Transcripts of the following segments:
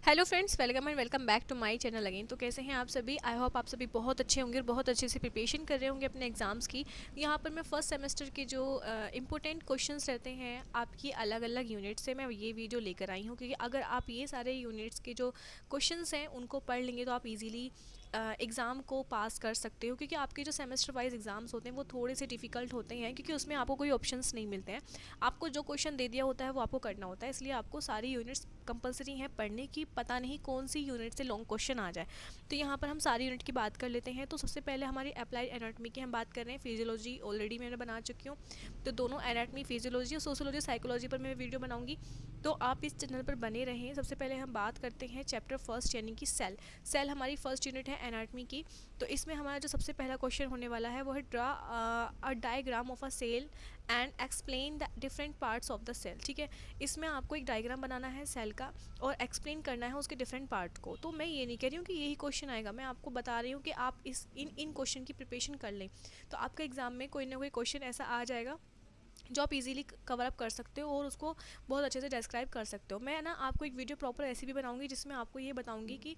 Hello friends, welcome and welcome back to my channel again. तो कैसे हैं आप सभी? आई होप आप सभी बहुत अच्छे होंगे और बहुत अच्छे से प्रिपरेशन कर रहे होंगे अपने एग्ज़ाम्स की। यहाँ पर मैं फर्स्ट सेमेस्टर के जो इंपॉर्टेंट क्वेश्चंस रहते हैं आपकी अलग अलग यूनिट से मैं ये वीडियो लेकर आई हूँ, क्योंकि अगर आप ये सारे यूनिट्स के जो क्वेश्चंस हैं उनको पढ़ लेंगे तो आप इजीली एग्ज़ाम को पास कर सकते हो, क्योंकि आपके जो सेमेस्टर वाइज एग्ज़ाम्स होते हैं वो थोड़े से डिफ़िकल्ट होते हैं, क्योंकि उसमें आपको कोई ऑप्शंस नहीं मिलते हैं। आपको जो क्वेश्चन दे दिया होता है वो आपको करना होता है, इसलिए आपको सारी यूनिट्स कंपलसरी हैं पढ़ने की। पता नहीं कौन सी यूनिट से लॉन्ग क्वेश्चन आ जाए, तो यहाँ पर हम सारी यूनिट की बात कर लेते हैं। तो सबसे पहले हमारी अप्लाइड एनाटॉमी की हम बात कर रहे हैं। फिजियोलॉजी ऑलरेडी मैंने बना चुकी हूँ, तो दोनों एनाटॉमी, फिजियोलॉजी और सोशियोलॉजी, साइकोलॉजी पर मैं वीडियो बनाऊंगी, तो आप इस चैनल पर बने रहें। सबसे पहले हम बात करते हैं चैप्टर फर्स्ट, यानी कि सेल। सेल हमारी फर्स्ट यूनिट है एनाटॉमी की। तो इसमें हमारा जो सबसे पहला क्वेश्चन होने वाला है वो है draw a diagram of a cell and explain the different parts of the cell. ठीक है, इसमें आपको एक डायग्राम बनाना है सेल का और एक्सप्लेन करना है उसके डिफरेंट पार्ट को। तो मैं ये नहीं कह रही हूँ कि यही क्वेश्चन आएगा, मैं आपको बता रही हूँ कि आप इन क्वेश्चन की प्रिपरेशन कर लें, तो आपके एग्जाम में कोई ना कोई क्वेश्चन ऐसा आ जाएगा जो आप इजीली कवर अप कर सकते हो और उसको बहुत अच्छे से डिस्क्राइब कर सकते हो। मैं ना आपको एक वीडियो प्रॉपर ऐसी भी बनाऊंगी जिसमें आपको ये बताऊंगी कि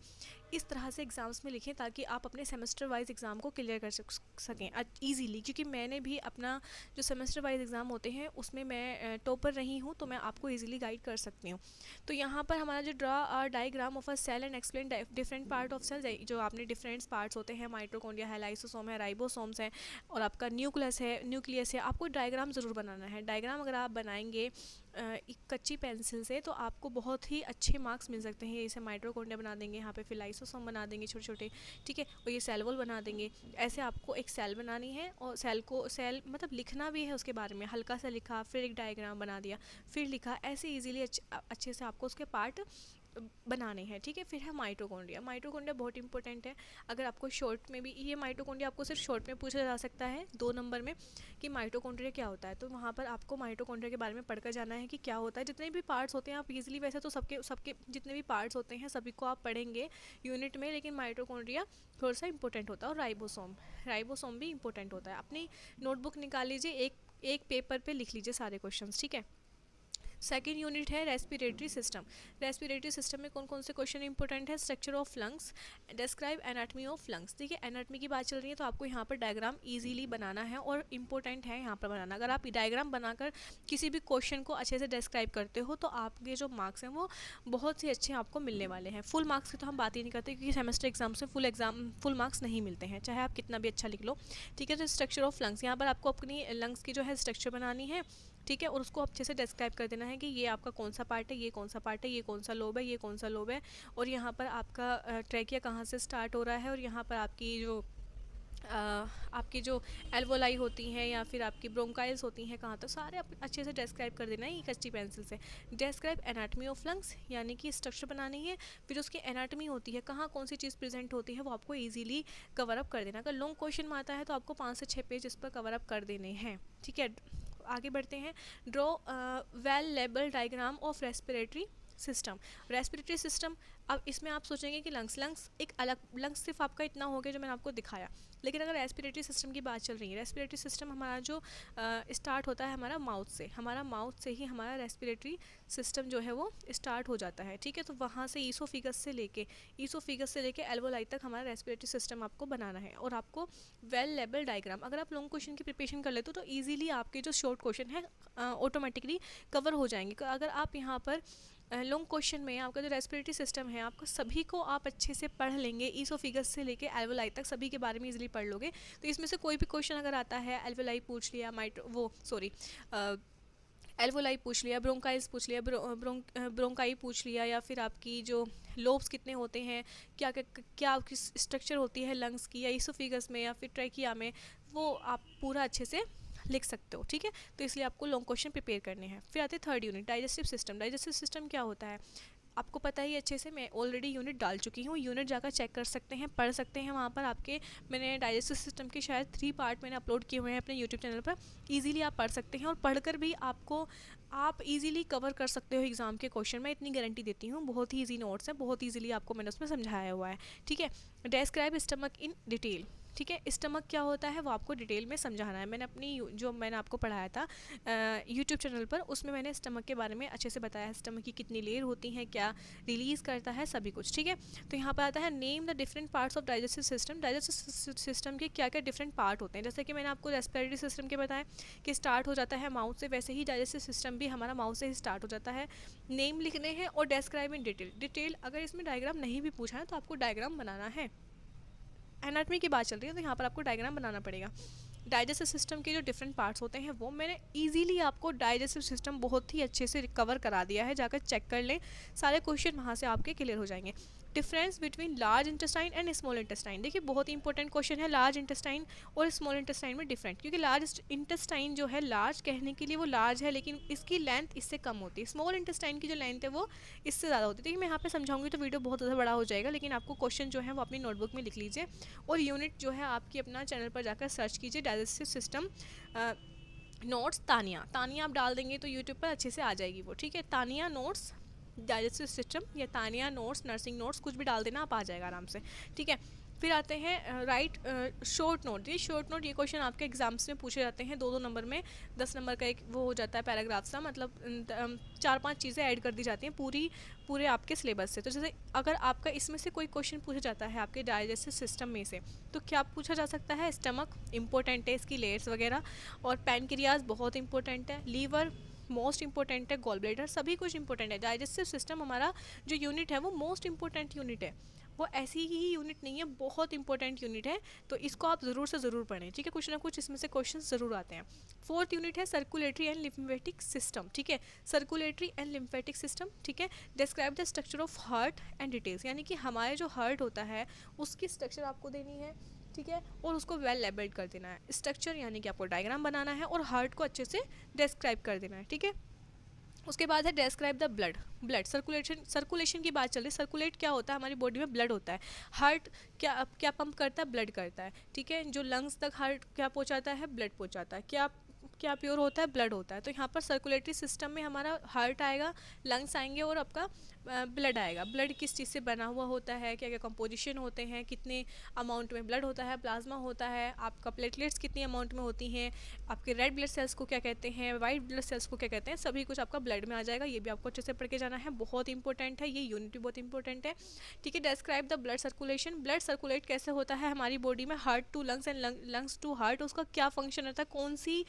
इस तरह से एग्ज़ाम्स में लिखें ताकि आप अपने सेमेस्टर वाइज एग्ज़ाम को क्लियर कर सकें ईजीली, क्योंकि मैंने भी अपना जो सेमेस्टर वाइज एग्ज़ाम होते हैं उसमें मैं टॉपर रही हूँ, तो मैं आपको ईजिली गाइड कर सकती हूँ। तो यहाँ पर हमारा जो draw diagram of a cell and explain different part of cell, जो आपने डिफरेंट पार्ट्स होते हैं, माइटोकॉन्ड्रिया है, लाइसोसोम है, राइबोसोम्स हैं और आपका न्यूक्लियस है, आपको डायग्राम ज़रूर बनाना है। डायग्राम अगर आप बनाएंगे एक कच्ची पेंसिल से तो आपको बहुत ही अच्छे मार्क्स मिल सकते हैं। इसे माइटोकॉन्ड्रिया बना देंगे, यहाँ पे फिर लाइसोसोम बना देंगे छोटे छोटे, ठीक है, और ये सेल वॉल बना देंगे। ऐसे आपको एक सेल बनानी है और सेल मतलब लिखना भी है उसके बारे में, हल्का सा लिखा, फिर एक डायग्राम बना दिया, फिर लिखा, ऐसे इजीली अच्छे से आपको उसके पार्ट बनाने हैं। ठीक है, फिर है माइटोकॉन्ड्रिया। माइटोकॉन्ड्रिया बहुत इंपॉर्टेंट है। अगर आपको शॉर्ट में भी ये माइटोकॉन्ड्रिया आपको सिर्फ शॉर्ट में पूछा जा सकता है 2 नंबर में कि माइटोकॉन्ड्रिया क्या होता है, तो वहाँ पर आपको माइटोकॉन्ड्रिया के बारे में पढ़कर जाना है कि क्या होता है। जितने भी पार्ट्स होते हैं आप इजीली, वैसे तो सबके सबके जितने भी पार्ट्स होते हैं सभी को आप पढ़ेंगे यूनिट में, लेकिन माइटोकॉन्ड्रिया थोड़ा सा इंपॉर्टेंट होता है। और राइबोसोम भी इंपॉर्टेंट होता है। अपनी नोटबुक निकाल लीजिए, एक पेपर पर लिख लीजिए सारे क्वेश्चन, ठीक है। सेकेंड यूनिट है रेस्पिरेटरी सिस्टम। रेस्पिरेटरी सिस्टम में कौन कौन से क्वेश्चन इंपॉर्टेंट है? Structure of lungs, describe anatomy of lungs. ठीक है, एनाटमी की बात चल रही है तो आपको यहाँ पर डायग्राम इजीली बनाना है और इंपॉर्टेंट है यहाँ पर बनाना। अगर आप डायग्राम बनाकर किसी भी क्वेश्चन को अच्छे से डिस्क्राइब करते हो तो आपके जो मार्क्स हैं वो बहुत ही अच्छे आपको मिलने वाले हैं। फुल मार्क्स की तो हम बात ही नहीं करते, क्योंकि सेमेस्टर एग्जाम से फुल मार्क्स नहीं मिलते हैं, चाहे आप कितना भी अच्छा लिख लो। ठीक है, तो स्ट्रक्चर ऑफ लंग्स, यहाँ पर आपको अपनी लंग्स की जो है स्ट्रक्चर बनानी है, ठीक है, और उसको अच्छे से डिस्क्राइब कर देना है कि ये आपका कौन सा पार्ट है, ये कौन सा पार्ट है, ये कौन सा लोब है, ये कौन सा लोब है, और यहाँ पर आपका ट्रैकिया कहाँ से स्टार्ट हो रहा है, और यहाँ पर आपकी जो एल्वोलाई होती हैं या फिर आपकी ब्रोंकाइल्स होती हैं कहाँ, तो सारे अच्छे से डिस्क्राइब कर देना है ये कच्ची पेंसिल से। डिस्क्राइब एनाटमी ऑफ लंग्स, यानी कि स्ट्रक्चर बनानी है, फिर उसकी एनाटमी होती है, कहाँ कौन सी चीज़ प्रेजेंट होती है, वो आपको ईजिली कवर अप कर देना। अगर लॉन्ग क्वेश्चन में आता है तो आपको 5 से 6 पेज इस पर कवर अप कर देने हैं, ठीक है। आगे बढ़ते हैं। Draw well label diagram of respiratory system. Respiratory system, अब इसमें आप सोचेंगे कि लंग्स एक अलग, लंग्स सिर्फ आपका इतना हो गया जो मैंने आपको दिखाया, लेकिन अगर रेस्पिरेटरी सिस्टम की बात चल रही है, रेस्पिरेटरी सिस्टम हमारा जो स्टार्ट होता है हमारा माउथ से ही हमारा रेस्पिरेटरी सिस्टम जो है वो स्टार्ट हो जाता है, ठीक है। तो वहाँ से ईसोफिगस से लेके एल्वोलाई तक हमारा रेस्पिरेटरी सिस्टम आपको बनाना है, और आपको वेल लेबल डायग्राम, अगर आप लॉन्ग क्वेश्चन की प्रिपरेशन कर लेते हो तो ईजिली आपके जो शॉर्ट क्वेश्चन है ऑटोमेटिकली कवर हो जाएंगे। अगर आप यहाँ पर लॉन्ग क्वेश्चन में आपका जो रेस्पिरेटरी सिस्टम है आपका सभी को आप अच्छे से पढ़ लेंगे, ईसोफिगस से लेके एल्वोलाई तक सभी के बारे में इजीली पढ़ लोगे, तो इसमें से कोई भी क्वेश्चन अगर आता है, एल्वोलाई पूछ लिया, एल्वोलाई पूछ लिया, ब्रोंकाइल्स पूछ लिया, ब्रोंकाई पूछ लिया, या फिर आपकी जो लोब्स कितने होते हैं, क्या आपकी स्ट्रक्चर होती है लंग्स की, या ईसोफिगस में या फिर ट्रैकिया में, वो आप पूरा अच्छे से लिख सकते हो, ठीक है। तो इसलिए आपको लॉन्ग क्वेश्चन प्रिपेयर करने हैं। फिर आते हैं third unit, digestive system. Digestive system क्या होता है आपको पता ही अच्छे से, मैं ऑलरेडी यूनिट डाल चुकी हूँ, यूनिट जाकर चेक कर सकते हैं, पढ़ सकते हैं वहाँ पर आपके, मैंने डाइजेस्टिव सिस्टम के शायद 3 पार्ट मैंने अपलोड किए हुए हैं अपने यूट्यूब चैनल पर, ईजिली आप पढ़ सकते हैं, और पढ़कर भी आप ईजिली कवर कर सकते हो एग्जाम के क्वेश्चन। मैं इतनी गारंटी देती हूँ, बहुत ही ईजी नोट्स हैं, बहुत ईजिली आपको मैंने उसमें समझाया हुआ है, ठीक है। Describe stomach in detail. ठीक है। स्टमक क्या होता है वो आपको डिटेल में समझाना है। मैंने अपनी जो मैंने आपको पढ़ाया था यूट्यूब चैनल पर, उसमें मैंने स्टमक के बारे में अच्छे से बताया है, स्टमक की कितनी लेयर होती हैं, क्या रिलीज़ करता है, सभी कुछ। ठीक है, तो यहाँ पर आता है name the different parts of digestive system. Digestive system के क्या क्या डिफरेंट पार्ट होते हैं, जैसे कि मैंने आपको रेस्पिरेटरी सिस्टम के बताया कि स्टार्ट हो जाता है माउथ से, वैसे ही डाइजेस्टिव सिस्टम भी हमारा माउथ से ही स्टार्ट हो जाता है। नेम लिखने हैं और डिस्क्राइब इन डिटेल। अगर इसमें डायग्राम नहीं भी पूछा है तो आपको डायग्राम बनाना है। एनाटॉमी की बात चल रही है तो यहाँ पर आपको डायग्राम बनाना पड़ेगा। डाइजेस्टिव सिस्टम के जो डिफरेंट पार्ट्स होते हैं वो मैंने इजीली आपको डाइजेस्टिव सिस्टम बहुत ही अच्छे से कवर करा दिया है, जाकर चेक कर लें, सारे क्वेश्चन वहाँ से आपके क्लियर हो जाएंगे। Difference between large intestine and small intestine, देखिए बहुत ही इंपॉर्टेंट क्वेश्चन है, लार्ज इंटेस्टाइन और स्मॉल इंटेस्टाइन में डिफरेंट, क्योंकि लार्ज इंटेस्टाइन जो है लार्ज कहने के लिए वो लार्ज है, लेकिन इसकी लेंथ इससे कम होती है। स्मॉल इंटेस्टाइन की जो लेंथ है वो इससे ज़्यादा होती है। देखिए मैं यहाँ पे समझाऊंगी तो वीडियो बहुत ज़्यादा बड़ा हो जाएगा, लेकिन आपको क्वेश्चन जो है वो अपनी नोटबुक में लिख लीजिए और यूनिट जो है आपकी अपना चैनल पर जाकर सर्च कीजिए, digestive system notes Tania. Tania आप डाल देंगे तो यूट्यूब पर अच्छे से आ जाएगी वो। ठीक है, तानिया नोट्स डाइजेस्टिव सिस्टम या तानिया नोट्स, नर्सिंग नोट्स, कुछ भी डाल देना, आप आ जाएगा आराम से। ठीक है, फिर आते हैं राइट शॉर्ट नोट। ये शॉर्ट नोट, ये क्वेश्चन आपके एग्जाम्स में पूछे जाते हैं, 2-2 नंबर में, 10 नंबर का एक वो हो जाता है पैराग्राफ सा, मतलब 4-5 चीज़ें ऐड कर दी जाती हैं पूरे आपके सिलेबस से। तो जैसे अगर आपका इसमें से कोई क्वेश्चन पूछा जाता है आपके डाइजेस्टिव सिस्टम में से, तो क्या पूछा जा सकता है? स्टमक इंपॉर्टेंट है, इसकी लेयर्स वगैरह, और पैनक्रियाज बहुत इंपॉर्टेंट है, लीवर मोस्ट इंपॉर्टेंट है, गॉल ब्लैडर, सभी कुछ इंपॉर्टेंट है। डाइजेस्टिव सिस्टम हमारा जो यूनिट है वो मोस्ट इंपॉर्टेंट यूनिट है, वो ऐसी ही यूनिट नहीं है, बहुत इंपॉर्टेंट यूनिट है, तो इसको आप ज़रूर से ज़रूर पढ़ें। ठीक है, कुछ ना कुछ इसमें से क्वेश्चन ज़रूर आते हैं। 4th यूनिट है सर्कुलेटरी एंड लिम्फेटिक सिस्टम। ठीक है, सर्कुलेटरी एंड लिम्फेटिक सिस्टम। ठीक है, describe the structure of heart and details, यानी कि हमारे जो हार्ट होता है उसकी स्ट्रक्चर आपको देनी है। ठीक है, और उसको वेल लेबल्ड कर देना है। स्ट्रक्चर यानी कि आपको डायग्राम बनाना है और हार्ट को अच्छे से डिस्क्राइब कर देना है। ठीक है, उसके बाद है डिस्क्राइब द ब्लड सर्कुलेशन की बात चल रही है। सर्कुलेट क्या होता है? हमारी बॉडी में ब्लड होता है। हार्ट क्या पंप करता है? ब्लड करता है। ठीक है, जो लंग्स तक हार्ट क्या पहुंचाता है? ब्लड पहुंचाता है। क्या प्योर होता है? ब्लड होता है। तो यहाँ पर सर्कुलेटरी सिस्टम में हमारा हार्ट आएगा, लंग्स आएंगे और आपका ब्लड आएगा। ब्लड किस चीज़ से बना हुआ होता है, क्या क्या कंपोजिशन होते हैं, कितने अमाउंट में ब्लड होता है, प्लाज्मा होता है, आपका प्लेटलेट्स कितनी अमाउंट में होती हैं, आपके रेड ब्लड सेल्स को क्या कहते हैं, वाइट ब्लड सेल्स को क्या कहते हैं, सभी कुछ आपका ब्लड में आ जाएगा। ये भी आपको अच्छे से पढ़ के जाना है, बहुत इंपॉर्टेंट है, ये यूनिट भी बहुत इंपॉर्टेंट है। ठीक है, describe the blood circulation. Blood circulate कैसे होता है हमारी बॉडी में? Heart to lungs and lungs to heart, उसका क्या फंक्शन रहता है? कौन सी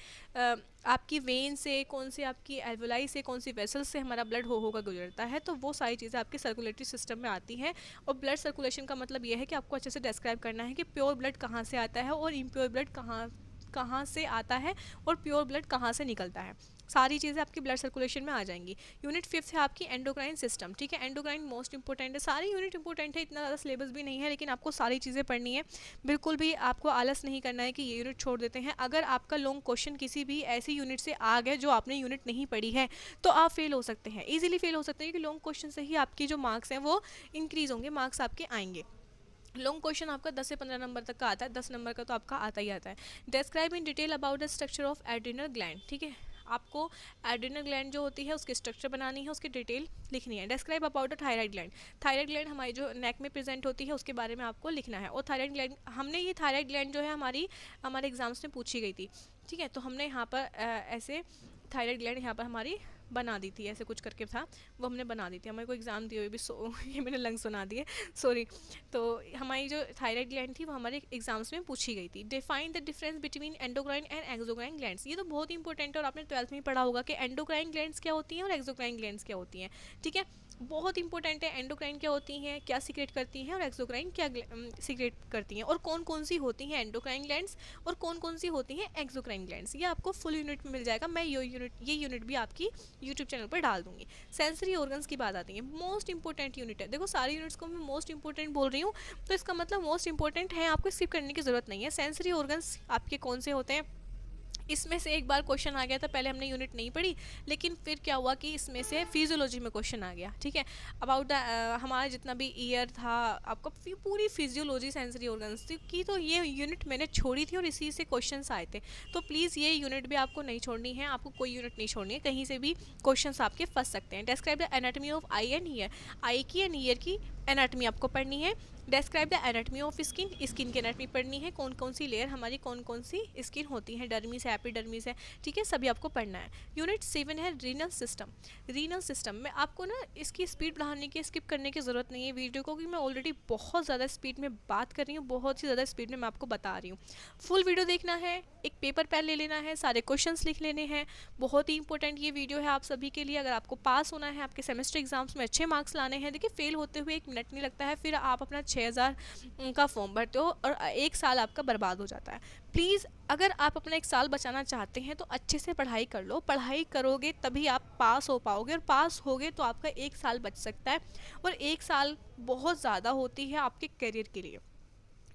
आपकी वेन से, कौन सी आपकी एल्वोलाई से, कौन सी वेसल से हमारा ब्लड होकर गुजरता है, तो वो सारी चीज़ें आपके सर्कुलेटरी सिस्टम में आती हैं। और ब्लड सर्कुलेशन का मतलब ये है कि आपको अच्छे से डिस्क्राइब करना है कि प्योर ब्लड कहाँ से आता है और इम्प्योर ब्लड कहाँ से आता है और प्योर ब्लड कहाँ से निकलता है। सारी चीज़ें आपकी ब्लड सर्कुलेशन में आ जाएंगी। यूनिट 5 है आपकी एंडोक्राइन सिस्टम। ठीक है, एंडोक्राइन मोस्ट इंपॉर्टेंट है, सारी यूनिट इंपॉर्टेंट है, इतना ज़्यादा सिलेबस भी नहीं है, लेकिन आपको सारी चीज़ें पढ़नी है। बिल्कुल भी आपको आलस नहीं करना है कि ये यूनिट छोड़ देते हैं। अगर आपका लॉन्ग क्वेश्चन किसी भी ऐसी यूनिट से आ गया जो आपने यूनिट नहीं पढ़ी है तो आप फेल हो सकते हैं, ईजिली फेल हो सकते हैं, क्योंकि लॉन्ग क्वेश्चन से ही आपकी जो मार्क्स हैं वो इंक्रीज़ होंगे, मार्क्स आपके आएंगे। लॉन्ग क्वेश्चन आपका 10 से 15 नंबर तक का आता है, 10 नंबर का तो आपका आता ही आता है। Describe in detail about the structure of adrenal gland. ठीक है, आपको एड्रिनल ग्लैंड जो होती है उसकी स्ट्रक्चर बनानी है, उसकी डिटेल लिखनी है। Describe about the thyroid gland. Thyroid gland हमारी जो नेक में प्रेजेंट होती है उसके बारे में आपको लिखना है। और थायराइड ग्लैंड, हमने ये थायराइड ग्लैंड जो है हमारे एग्जाम्स में पूछी गई थी। ठीक है, तो हमने यहाँ पर ऐसे थायराइड ग्लैंड यहाँ पर हमारी बना दी थी, ऐसे कुछ करके था, वो हमने बना दी थी। हमारे को एग्ज़ाम दिए हुए भी ये मैंने लंग्स बना दिए, सॉरी। तो हमारी जो थायराइड ग्लैंड थी वो हमारे एग्जाम्स में पूछी गई थी। Define the difference between endocrine and exocrine glands. ये तो बहुत इंपॉर्टेंट है और आपने 12th में पढ़ा होगा कि एंडोक्राइन ग्लैंड्स क्या होती हैं और एक्सोक्राइन ग्लैंड्स क्या होती हैं। ठीक है, बहुत इंपॉर्टेंट है। एंडोक्राइन क्या होती हैं, क्या सीक्रेट करती हैं, और एक्सोक्राइन क्या सीक्रेट करती हैं, और कौन कौन सी होती हैं एंडोक्राइन ग्लैंड्स और कौन कौन सी होती हैं एक्सोक्राइन ग्लैंड्स। ये आपको फुल यूनिट में मिल जाएगा। मैं ये यूनिट भी आपकी यूट्यूब चैनल पर डाल दूंगी। सेंसरी ऑर्गन्स की बात आती है, मोस्ट इंपॉर्टेंट यूनिट है। देखो सारी यूनिट्स को मैं मोस्ट इंपॉर्टेंट बोल रही हूँ, तो इसका मतलब मोस्ट इंपॉर्टेंट है, आपको स्किप करने की जरूरत नहीं है। सेंसरी ऑर्गन्स आपके कौन से होते हैं? इसमें से एक बार क्वेश्चन आ गया था, पहले हमने यूनिट नहीं पढ़ी, लेकिन फिर क्या हुआ कि इसमें से फिजियोलॉजी में क्वेश्चन आ गया। ठीक है, अबाउट द हमारा जितना भी ईयर था, आपका पूरी फिजियोलॉजी सेंसरी ऑर्गन्स की, तो ये यूनिट मैंने छोड़ी थी और इसी से क्वेश्चंस आए थे। तो प्लीज़ ये यूनिट भी आपको नहीं छोड़नी है, आपको कोई यूनिट नहीं छोड़नी है, कहीं से भी क्वेश्चन आपके फंस सकते हैं। Describe the anatomy of eye and ear. Eye की एंड ईयर की एनाटमी आपको पढ़नी है। Describe the anatomy of skin, skin की एनाटमी पढ़नी है, कौन कौन सी लेयर हमारी कौन कौन सी स्किन होती है, डर्मिस है, एपिडर्मिस है, ठीक है, सभी आपको पढ़ना है। यूनिट 7 है रीनल सिस्टम। रीनल सिस्टम में आपको ना इसकी स्पीड बढ़ाने की, स्किप करने की ज़रूरत नहीं है वीडियो को, क्योंकि मैं ऑलरेडी बहुत ज़्यादा स्पीड में बात कर रही हूँ, बहुत ही ज़्यादा स्पीड में मैं आपको बता रही हूँ। फुल वीडियो देखना है, एक पेपर पेन ले लेना है, सारे क्वेश्चंस लिख लेने हैं। बहुत ही इंपॉर्टेंट ये वीडियो है आप सभी के लिए। अगर आपको पास होना है, आपके सेमेस्टर एग्जाम्स में अच्छे मार्क्स लाने हैं, देखिए फेल होते हुए 1 मिनट नहीं लगता है, फिर आप अपना 6000 का फॉर्म भरते हो और 1 साल आपका बर्बाद हो जाता है। प्लीज़ अगर आप अपना 1 साल बचाना चाहते हैं तो अच्छे से पढ़ाई कर लो, पढ़ाई करोगे तभी आप पास हो पाओगे, और पास होगे तो आपका 1 साल बच सकता है, और 1 साल बहुत ज़्यादा होती है आपके करियर के लिए।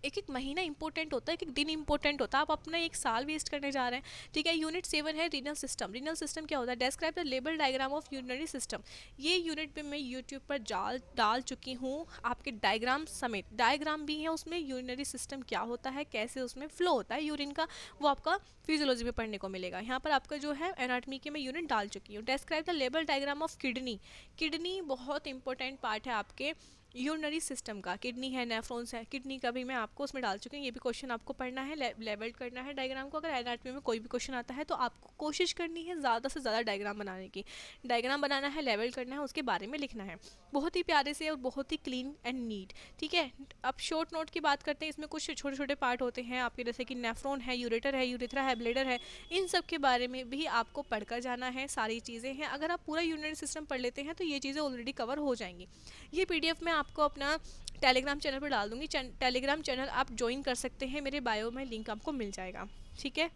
एक एक महीना इंपॉर्टेंट होता है, एक एक दिन इंपॉर्टेंट होता है, आप अपना 1 साल वेस्ट करने जा रहे हैं, ठीक है। यूनिट 7 है रीनल सिस्टम। रीनल सिस्टम क्या होता है? Describe the label diagram of urinary system. ये यूनिट पे मैं यूट्यूब पर डाल चुकी हूँ आपके डायग्राम समेत, डायग्राम भी है उसमें। यूरिनरी सिस्टम क्या होता है, कैसे उसमें फ्लो होता है यूरिन का, वो आपका फिजियोलॉजी में पढ़ने को मिलेगा। यहाँ पर आपका जो है एनाटमी के मैं यूनिट डाल चुकी हूँ। Describe the label diagram of kidney. Kidney बहुत इंपॉर्टेंट पार्ट है आपके यूरिनरी सिस्टम का। किडनी है, नेफ्रॉन्स है, किडनी का भी मैं आपको उसमें डाल चुकी हूँ। ये भी क्वेश्चन आपको पढ़ना है, लेवल करना है डायग्राम को। अगर एनाटॉमी में कोई भी क्वेश्चन आता है तो आपको कोशिश करनी है ज़्यादा से ज़्यादा डायग्राम बनाने की। डायग्राम बनाना है, लेवल करना है, उसके बारे में लिखना है बहुत ही प्यारे से और बहुत ही क्लीन एंड नीट, ठीक है। अब शॉर्ट नोट की बात करते हैं। इसमें कुछ छोटे छोटे पार्ट होते हैं आपके, जैसे कि नेफ्रॉन है, यूरेटर है, यूरिथ्रा है, ब्लेडर है, इन सब के बारे में भी आपको पढ़कर जाना है। सारी चीज़ें हैं, अगर आप पूरा यूरिनरी सिस्टम पढ़ लेते हैं तो ये चीज़ें ऑलरेडी कवर हो जाएंगी। ये पीडीएफ में आपको अपना टेलीग्राम चैनल पर डाल दूंगी। टेलीग्राम चैनल आप ज्वाइन कर सकते हैं, मेरे बायो में लिंक आपको मिल जाएगा, ठीक है।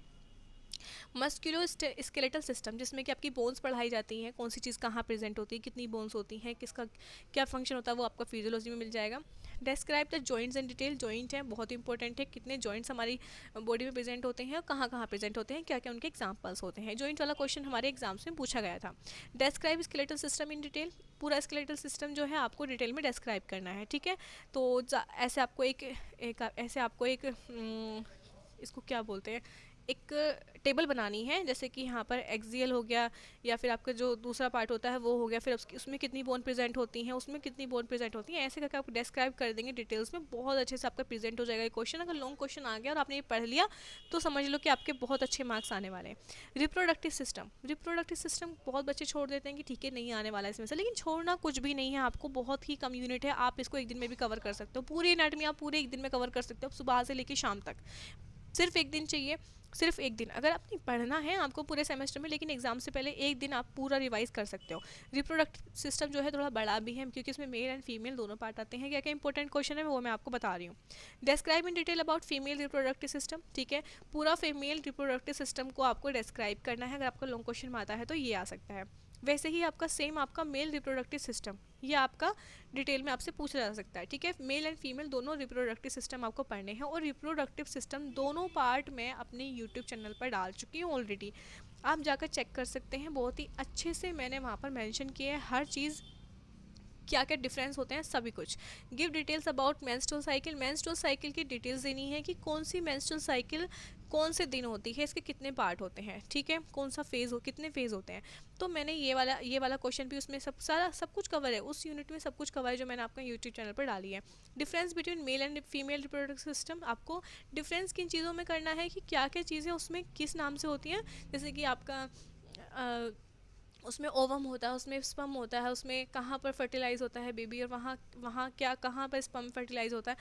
मस्कुलो स्केलेटल सिस्टम, जिसमें कि आपकी बोन्स पढ़ाई जाती हैं, कौन सी चीज़ कहाँ प्रेजेंट होती है, कितनी बोन्स होती हैं, किसका क्या फंक्शन होता है, वो आपका फिजियोलॉजी में मिल जाएगा। Describe the joints and detail. Joint है, बहुत इंपॉर्टेंट है, कितने जॉइंट्स हमारी बॉडी में प्रेजेंट होते हैं और कहाँ कहाँ प्रेजेंट होते हैं, क्या क्या उनके एग्जाम्पल्स होते हैं। जॉइंट वाला क्वेश्चन हमारे एग्जाम्स में पूछा गया था। Describe skeletal system in detail. पूरा स्केलेटल सिस्टम जो है आपको डिटेल में डिस्क्राइब करना है, ठीक है। तो ऐसे आपको एक इसको क्या बोलते हैं, एक टेबल बनानी है, जैसे कि यहाँ पर एक्सियल हो गया, या फिर आपका जो दूसरा पार्ट होता है वो हो गया, फिर उसमें कितनी बोन प्रेजेंट होती हैं, उसमें कितनी बोन प्रेजेंट होती हैं, ऐसे करके आप डिस्क्राइब कर देंगे डिटेल्स में, बहुत अच्छे से आपका प्रेजेंट हो जाएगा ये क्वेश्चन। अगर लॉन्ग क्वेश्चन आ गया और आपने ये पढ़ लिया तो समझ लो कि आपके बहुत अच्छे मार्क्स आने वाले हैं। Reproductive system. रिप्रोडक्टिव सिस्टम बहुत बच्चे छोड़ देते हैं कि ठीक है नहीं आने वाला है इसमें से, लेकिन छोड़ना कुछ भी नहीं है आपको, बहुत ही कम यूनिट है, आप इसको 1 दिन में भी कवर कर सकते हो। पूरी एनाटॉमी आप पूरे 1 दिन में कवर कर सकते हो, सुबह से लेकर शाम तक। सिर्फ 1 दिन चाहिए, सिर्फ 1 दिन। अगर आपने पढ़ना है आपको पूरे सेमेस्टर में, लेकिन एग्जाम से पहले 1 दिन आप पूरा रिवाइज कर सकते हो। रिप्रोडक्टिव सिस्टम जो है थोड़ा बड़ा भी है, क्योंकि इसमें मेल एंड फीमेल दोनों पार्ट आते हैं। क्या क्या इंपॉर्टेंट क्वेश्चन है वो मैं आपको बता रही हूँ। Describe in detail about female reproductive system, ठीक है। पूरा फीमेल रिप्रोडक्टिव सिस्टम को आपको डिस्क्राइब करना है। अगर आपका लॉन्ग क्वेश्चन में आता है तो ये आ सकता है। वैसे ही आपका सेम आपका मेल रिप्रोडक्टिव सिस्टम, ये आपका डिटेल में आपसे पूछा जा सकता है, ठीक है। मेल एंड फीमेल दोनों रिप्रोडक्टिव सिस्टम आपको पढ़ने हैं, और रिप्रोडक्टिव सिस्टम दोनों पार्ट मैं अपने यूट्यूब चैनल पर डाल चुकी हूँ ऑलरेडी, आप जाकर चेक कर सकते हैं। बहुत ही अच्छे से मैंने वहाँ पर मेंशन किया है हर चीज़, क्या क्या डिफरेंस होते हैं, सभी कुछ। Give details about menstrual cycle. Menstrual cycle की डिटेल्स देनी है कि कौन सी मेंस्ट्रुअल साइकिल कौन से दिन होती है, इसके कितने पार्ट होते हैं, ठीक है, कौन सा फेज़ हो, कितने फेज़ होते हैं। तो मैंने ये वाला क्वेश्चन भी उसमें सब कुछ कवर है, उस यूनिट में सब कुछ कवर है जो मैंने आपका यूट्यूब चैनल पर डाली है। Difference between male and female reproductive system, आपको डिफरेंस किन चीज़ों में करना है कि क्या क्या चीज़ें उसमें किस नाम से होती हैं। जैसे कि आपका उसमें ओवम होता है, उसमें स्पर्म होता है, उसमें कहाँ पर फर्टिलाइज होता है बेबी, और वहाँ क्या कहाँ पर स्पर्म फर्टिलाइज होता है,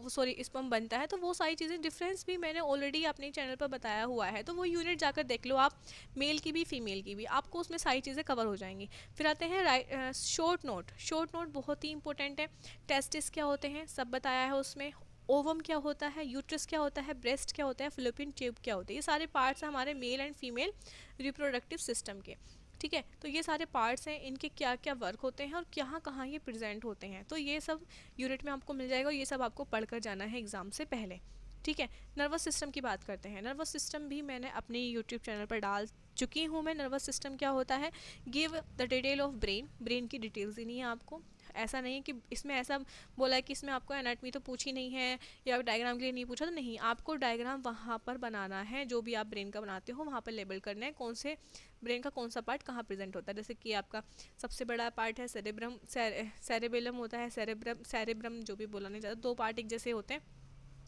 सॉरी स्पर्म बनता है। तो वो सारी चीज़ें डिफरेंस भी मैंने ऑलरेडी अपने चैनल पर बताया हुआ है, तो वो यूनिट जाकर देख लो आप, मेल की भी फीमेल की भी, आपको उसमें सारी चीज़ें कवर हो जाएंगी। फिर आते हैं शॉर्ट नोट। शॉर्ट नोट बहुत ही इंपॉर्टेंट है। टेस्टिस क्या होते हैं सब बताया है उसमें, ओवम क्या होता है, यूट्रस क्या होता है, ब्रेस्ट क्या होता है, फिलिपिन ट्यूब क्या होता है, ये सारे पार्ट्स हैं हमारे male and female reproductive system के, ठीक है। तो ये सारे पार्ट्स हैं, इनके क्या क्या वर्क होते हैं और कहाँ कहाँ ये प्रेजेंट होते हैं, तो ये सब यूनिट में आपको मिल जाएगा, और ये सब आपको पढ़कर जाना है एग्जाम से पहले, ठीक है। नर्वस सिस्टम की बात करते हैं। नर्वस सिस्टम भी मैंने अपने यूट्यूब चैनल पर डाल चुकी हूँ मैं। नर्वस सिस्टम क्या होता है, give the detail of brain. Brain की डिटेल्स देनी है आपको। ऐसा नहीं है कि इसमें ऐसा बोला है कि इसमें आपको एनाटमी तो पूछी नहीं है या डायग्राम के लिए नहीं पूछा, तो नहीं, आपको डायग्राम वहाँ पर बनाना है, जो भी आप ब्रेन का बनाते हो वहाँ पर लेबल करना है कौन से ब्रेन का कौन सा पार्ट कहाँ प्रेजेंट होता है। जैसे कि आपका सबसे बड़ा पार्ट है सेरेब्रम, सेरेबेलम होता है, सेरेब्रम जो भी बोला नहीं जाता, दो पार्ट एक जैसे होते हैं।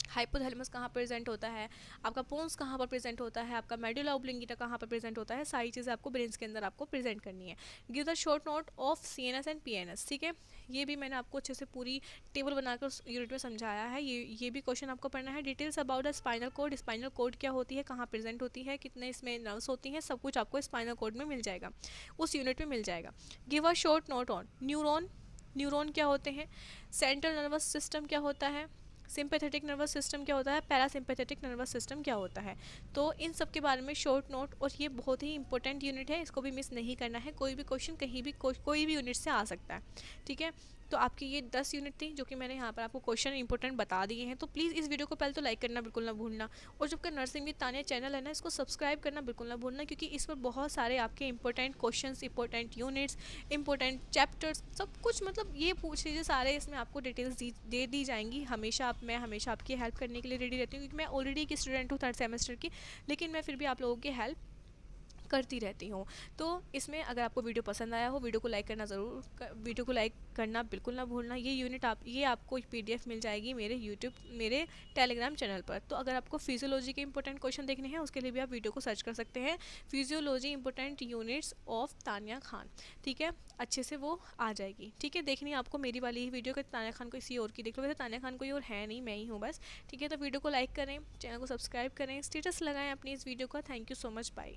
हाइपोथैलेमस कहाँ प्रेजेंट होता है, आपका पोन्स कहाँ पर प्रेजेंट होता है, आपका मेडुला ऑब्लिंगेटा कहाँ पर प्रेजेंट होता है, सारी चीज़ें आपको ब्रेन्स के अंदर आपको प्रेजेंट करनी है। Give the short note of CNS and PNS, ठीक है। ये भी मैंने आपको अच्छे से पूरी टेबल बनाकर उस यूनिट में समझाया है। ये भी क्वेश्चन आपको पढ़ना है। Details about the spinal cord, spinal cord क्या होती है, कहाँ प्रेजेंट होती है, कितने इसमें नर्व्स होती हैं, सब कुछ आपको स्पाइनल कोड में मिल जाएगा, उस यूनिट में मिल जाएगा। Give a short note on neuron, neuron क्या होते हैं, सेंट्रल नर्वस सिस्टम क्या होता है, सिंपैथेटिक नर्वस सिस्टम क्या होता है, पैरासिम्पैथेटिक नर्वस सिस्टम क्या होता है। तो इन सब के बारे में शॉर्ट नोट, और ये बहुत ही इंपॉर्टेंट यूनिट है, इसको भी मिस नहीं करना है। कोई भी क्वेश्चन कहीं भी कोई भी यूनिट से आ सकता है, ठीक है। तो आपकी ये 10 यूनिट थी जो कि मैंने यहाँ पर आपको क्वेश्चन इंपॉर्टेंट बता दिए हैं। तो प्लीज़ इस वीडियो को पहले तो लाइक करना बिल्कुल ना भूलना, और जब का नर्सिंग विद तानिया चैनल है ना, इसको सब्सक्राइब करना बिल्कुल ना भूलना, क्योंकि इस पर बहुत सारे आपके important questions, important units, important chapters, सब कुछ मतलब ये पूछ लीजिए सारे, इसमें आपको डिटेल्स दे दी जाएंगी। मैं हमेशा आपकी हेल्प करने के लिए रेडी रहती हूँ, क्योंकि मैं ऑलरेडी एक स्टूडेंट हूँ 3rd सेमेस्टर की, लेकिन मैं फिर भी आप लोगों की हेल्प करती रहती हूँ। तो इसमें अगर आपको वीडियो पसंद आया हो, वीडियो को लाइक करना वीडियो को लाइक करना बिल्कुल ना भूलना। ये यूनिट ये आपको PDF मिल जाएगी मेरे टेलीग्राम चैनल पर। तो अगर आपको फिजियोलॉजी के इंपॉर्टेंट क्वेश्चन देखने हैं, उसके लिए भी आप वीडियो को सर्च कर सकते हैं, physiology important units of Tania Khan, ठीक है। अच्छे से वो आ जाएगी, ठीक है। देखनी है आपको मेरी वाली ही वीडियो कि तानिया खान को किसी और की देख लो, वैसे तानिया खान कोई और है नहीं, मैं ही हूँ बस, ठीक है। तो वीडियो को लाइक करें, चैनल को सब्सक्राइब करें, स्टेटस लगाएं अपनी इस वीडियो का। Thank you so much, bye.